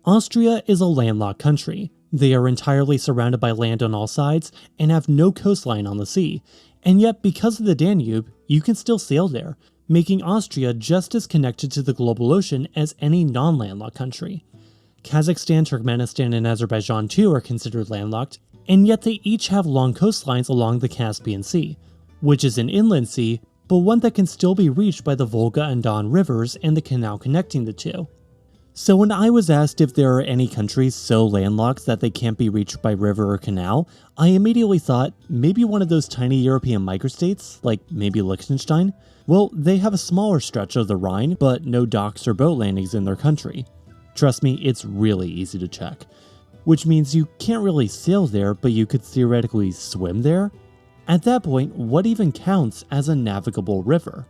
Austria is a landlocked country. They are entirely surrounded by land on all sides and have no coastline on the sea, and yet because of the Danube, you can still sail there, making Austria just as connected to the global ocean as any non-landlocked country. Kazakhstan, Turkmenistan, and Azerbaijan too are considered landlocked, and yet they each have long coastlines along the Caspian Sea, which is an inland sea, but one that can still be reached by the Volga and Don rivers and the canal connecting the two. So when I was asked if there are any countries so landlocked that they can't be reached by river or canal, I immediately thought maybe one of those tiny European microstates, like maybe Liechtenstein. Well, they have a smaller stretch of the Rhine, but no docks or boat landings in their country. Trust me, it's really easy to check. Which means you can't really sail there, but you could theoretically swim there? At that point, what even counts as a navigable river?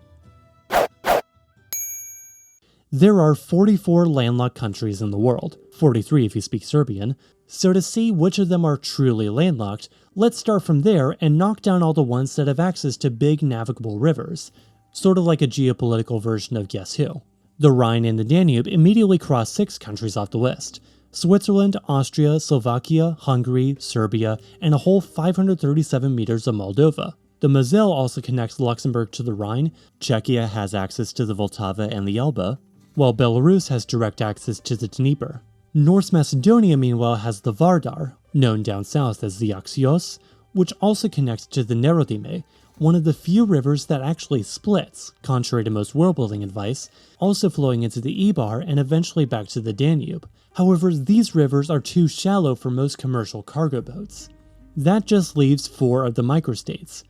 There are 44 landlocked countries in the world, 43 if you speak Serbian, so to see which of them are truly landlocked, let's start from there and knock down all the ones that have access to big navigable rivers, sort of like a geopolitical version of Guess Who. The Rhine and the Danube immediately cross 6 countries off the list: Switzerland, Austria, Slovakia, Hungary, Serbia, and a whole 537 meters of Moldova. The Moselle also connects Luxembourg to the Rhine, Czechia has access to the Vltava and the Elbe, while Belarus has direct access to the Dnieper. North Macedonia meanwhile has the Vardar, known down south as the Axios, which also connects to the Nerodime, one of the few rivers that actually splits, contrary to most world-building advice, also flowing into the Ibar and eventually back to the Danube. However, these rivers are too shallow for most commercial cargo boats. That just leaves 4 of the microstates.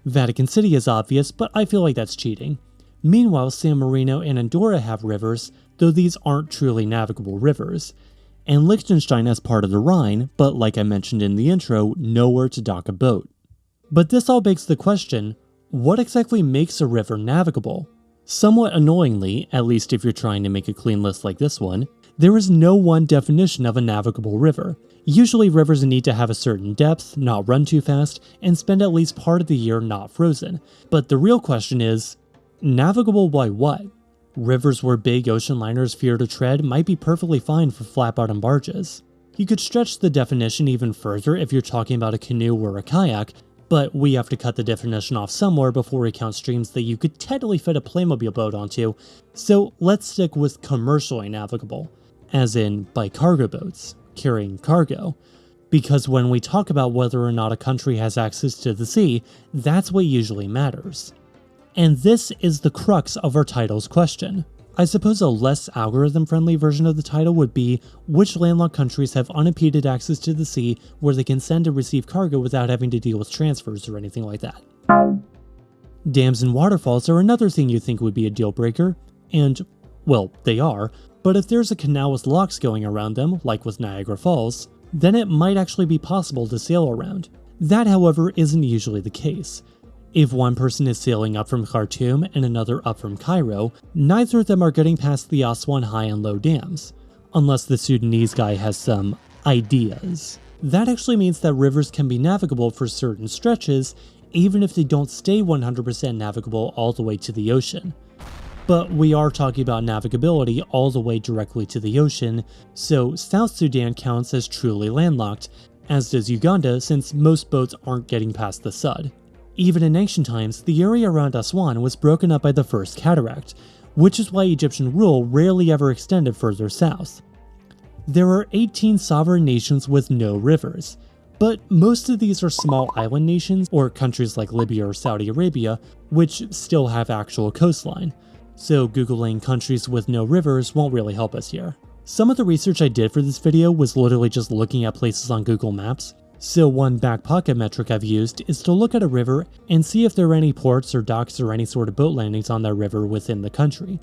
Vatican City is obvious, but I feel like that's cheating. Meanwhile, San Marino and Andorra have rivers, though these aren't truly navigable rivers. And Liechtenstein has part of the Rhine, but like I mentioned in the intro, nowhere to dock a boat. But this all begs the question, what exactly makes a river navigable? Somewhat annoyingly, at least if you're trying to make a clean list like this one, there is no one definition of a navigable river. Usually rivers need to have a certain depth, not run too fast, and spend at least part of the year not frozen. But the real question is, navigable by what? Rivers where big ocean liners fear to tread might be perfectly fine for flat-bottom barges. You could stretch the definition even further if you're talking about a canoe or a kayak, but we have to cut the definition off somewhere before we count streams that you could technically fit a Playmobil boat onto, so let's stick with commercially navigable, as in by cargo boats, carrying cargo. Because when we talk about whether or not a country has access to the sea, that's what usually matters. And this is the crux of our title's question. I suppose a less algorithm-friendly version of the title would be, which landlocked countries have unimpeded access to the sea where they can send and receive cargo without having to deal with transfers or anything like that. Dams and waterfalls are another thing you think would be a deal breaker, and, well, they are, but if there's a canal with locks going around them, like with Niagara Falls, then it might actually be possible to sail around. That, however, isn't usually the case. If one person is sailing up from Khartoum and another up from Cairo, neither of them are getting past the Aswan high and low dams, unless the Sudanese guy has some ideas. That actually means that rivers can be navigable for certain stretches, even if they don't stay 100% navigable all the way to the ocean. But we are talking about navigability all the way directly to the ocean, so South Sudan counts as truly landlocked, as does Uganda since most boats aren't getting past the Sud. Even in ancient times, the area around Aswan was broken up by the First Cataract, which is why Egyptian rule rarely ever extended further south. There are 18 sovereign nations with no rivers, but most of these are small island nations or countries like Libya or Saudi Arabia, which still have actual coastline, so googling countries with no rivers won't really help us here. Some of the research I did for this video was literally just looking at places on Google Maps, so one back pocket metric I've used is to look at a river and see if there are any ports or docks or any sort of boat landings on that river within the country.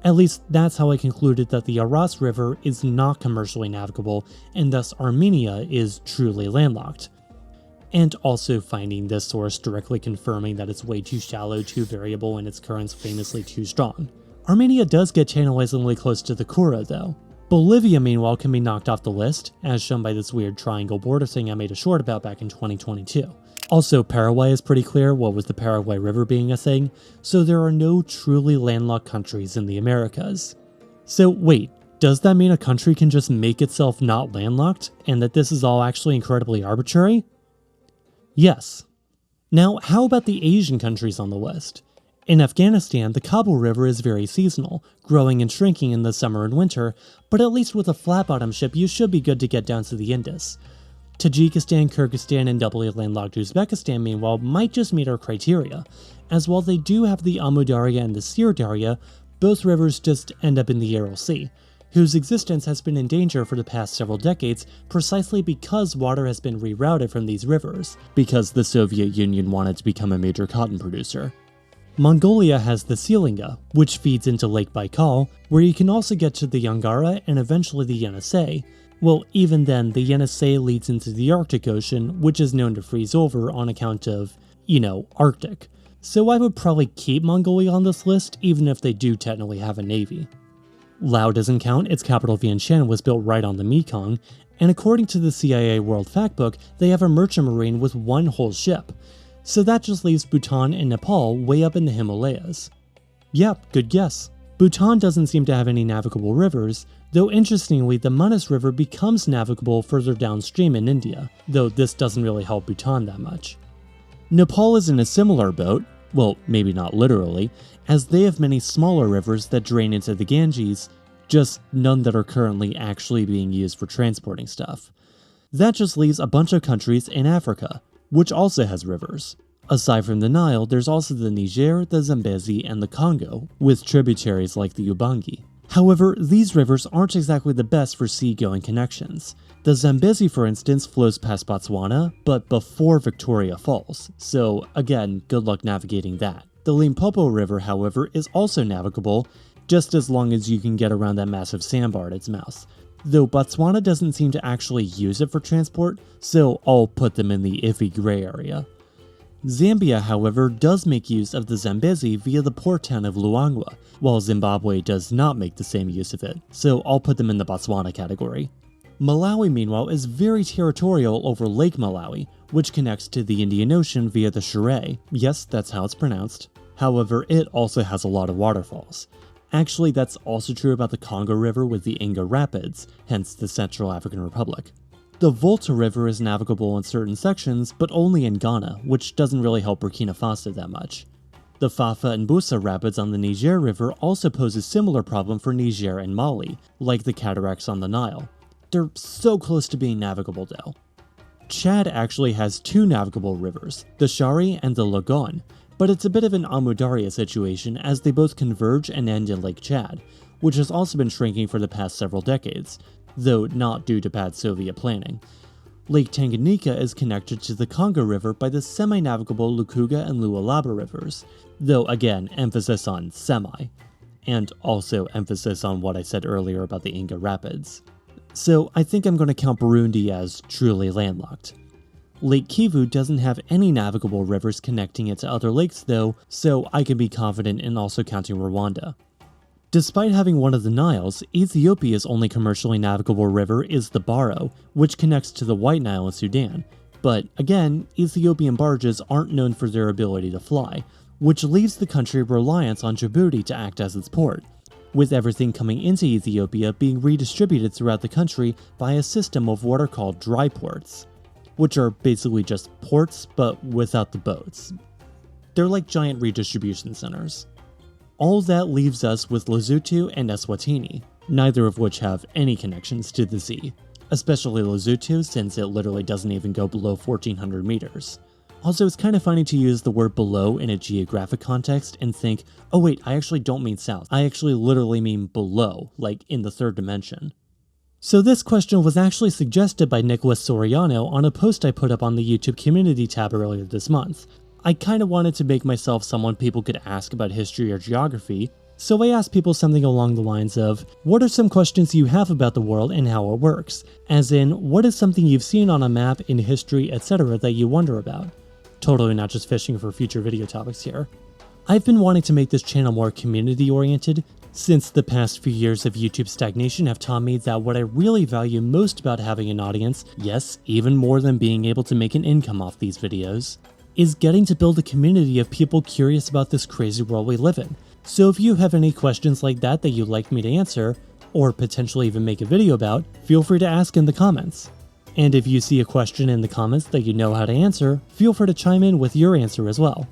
At least that's how I concluded that the Aras River is not commercially navigable and thus Armenia is truly landlocked. And also finding this source directly confirming that it's way too shallow, too variable, and its currents famously too strong. Armenia does get tantalizingly close to the Kura though. Bolivia, meanwhile, can be knocked off the list, as shown by this weird triangle border thing I made a short about back in 2022. Also, Paraguay is pretty clear, what with the Paraguay River being a thing, so there are no truly landlocked countries in the Americas. So wait, Does that mean a country can just make itself not landlocked, and that this is all actually incredibly arbitrary? Yes. Now, how about the Asian countries on the west? In Afghanistan, the Kabul River is very seasonal, growing and shrinking in the summer and winter, but at least with a flat-bottom ship you should be good to get down to the Indus. Tajikistan, Kyrgyzstan, and doubly landlocked Uzbekistan, meanwhile, might just meet our criteria, as while they do have the Amu Darya and the Sir Darya, both rivers just end up in the Aral Sea, whose existence has been in danger for the past several decades precisely because water has been rerouted from these rivers, because the Soviet Union wanted to become a major cotton producer. Mongolia has the Selinga, which feeds into Lake Baikal, where you can also get to the Yangara and eventually the Yenisei. Well, even then, the Yenisei leads into the Arctic Ocean, which is known to freeze over on account of, Arctic. So I would probably keep Mongolia on this list, even if they do technically have a navy. Laos doesn't count, its capital Vientiane was built right on the Mekong, and according to the CIA World Factbook, they have a merchant marine with one whole ship. So that just leaves Bhutan and Nepal way up in the Himalayas. Yep, good guess. Bhutan doesn't seem to have any navigable rivers, though interestingly the Manas River becomes navigable further downstream in India, though this doesn't really help Bhutan that much. Nepal is in a similar boat, well, maybe not literally, as they have many smaller rivers that drain into the Ganges, just none that are currently actually being used for transporting stuff. That just leaves a bunch of countries in Africa, which also has rivers. Aside from the Nile, there's also the Niger, the Zambezi, and the Congo, with tributaries like the Ubangi. However, these rivers aren't exactly the best for sea-going connections. The Zambezi, for instance, flows past Botswana, but before Victoria Falls, so again, good luck navigating that. The Limpopo River, however, is also navigable, just as long as you can get around that massive sandbar at its mouth. Though Botswana doesn't seem to actually use it for transport, so I'll put them in the iffy gray area. Zambia, however, does make use of the Zambezi via the port town of Luangwa, while Zimbabwe does not make the same use of it, so I'll put them in the Botswana category. Malawi, meanwhile, is very territorial over Lake Malawi, which connects to the Indian Ocean via the Shire. Yes, that's how it's pronounced. However, it also has a lot of waterfalls. Actually, that's also true about the Congo River with the Inga Rapids, hence the Central African Republic. The Volta River is navigable in certain sections, but only in Ghana, which doesn't really help Burkina Faso that much. The Fafa and Busa Rapids on the Niger River also pose a similar problem for Niger and Mali, like the cataracts on the Nile. They're so close to being navigable though. Chad actually has two navigable rivers, the Shari and the Lagon, but it's a bit of an Amu Darya situation as they both converge and end in Lake Chad, which has also been shrinking for the past several decades, though not due to bad Soviet planning. Lake Tanganyika is connected to the Congo River by the semi-navigable Lukuga and Lualaba rivers, though again, emphasis on semi, and also emphasis on what I said earlier about the Inga Rapids. So I think I'm going to count Burundi as truly landlocked. Lake Kivu doesn't have any navigable rivers connecting it to other lakes though, so I can be confident in also counting Rwanda. Despite having one of the Niles, Ethiopia's only commercially navigable river is the Baro, which connects to the White Nile in Sudan. But again, Ethiopian barges aren't known for their ability to fly, which leaves the country reliant on Djibouti to act as its port, with everything coming into Ethiopia being redistributed throughout the country by a system of what are called dry ports, which are basically just ports but without the boats. They're like giant redistribution centers. All that leaves us with Lesotho and Eswatini, neither of which have any connections to the sea, especially Lesotho since it literally doesn't even go below 1400 meters. Also, it's kind of funny to use the word below in a geographic context and think, oh wait, I actually don't mean south, I actually literally mean below, like in the third dimension. So this question was actually suggested by Nicholas Soriano on a post I put up on the YouTube community tab earlier this month. I kinda wanted to make myself someone people could ask about history or geography, so I asked people something along the lines of, what are some questions you have about the world and how it works? As in, what is something you've seen on a map, in history, etc. that you wonder about? Totally not just fishing for future video topics here. I've been wanting to make this channel more community-oriented, since the past few years of YouTube stagnation have taught me that what I really value most about having an audience, yes, even more than being able to make an income off these videos, is getting to build a community of people curious about this crazy world we live in. So if you have any questions like that you'd like me to answer, or potentially even make a video about, feel free to ask in the comments. And if you see a question in the comments that you know how to answer, feel free to chime in with your answer as well.